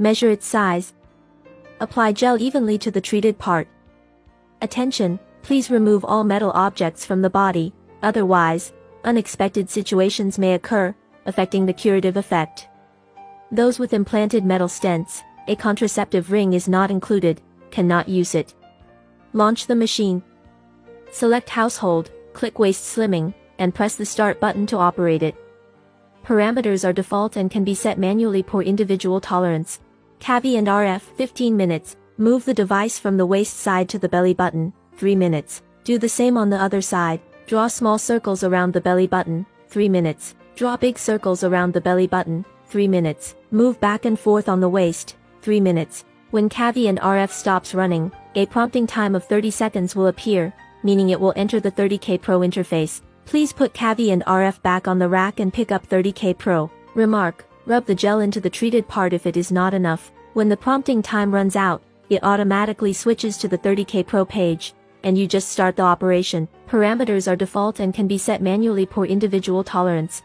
Measure its size. Apply gel evenly to the treated part. Attention, please remove all metal objects from the body, otherwise, unexpected situations may occur, affecting the curative effect. Those with implanted metal stents, a contraceptive ring is not included, cannot use it. Launch the machine. Select Household, click Waist Slimming, and press the Start button to operate it. Parameters are default and can be set manually per individual tolerance. Cavi and RF 15 minutes. Move the device from the waist side to the belly button, 3 minutes. Do the same on the other side. Draw small circles around the belly button, 3 minutes. Draw big circles around the belly button, 3 minutes. Move back and forth on the waist, 3 minutes. When Cavi and RF stops running, a prompting time of 30 seconds will appear, meaning it will enter the 30K Pro interface. Please put Cavi and RF back on the rack and pick up 30K Pro. Remark, rub the gel into the treated part if it is not enough. When the prompting time runs out, it automatically switches to the 30K Pro page, and you just start the operation. Parameters are default and can be set manually per individual tolerance.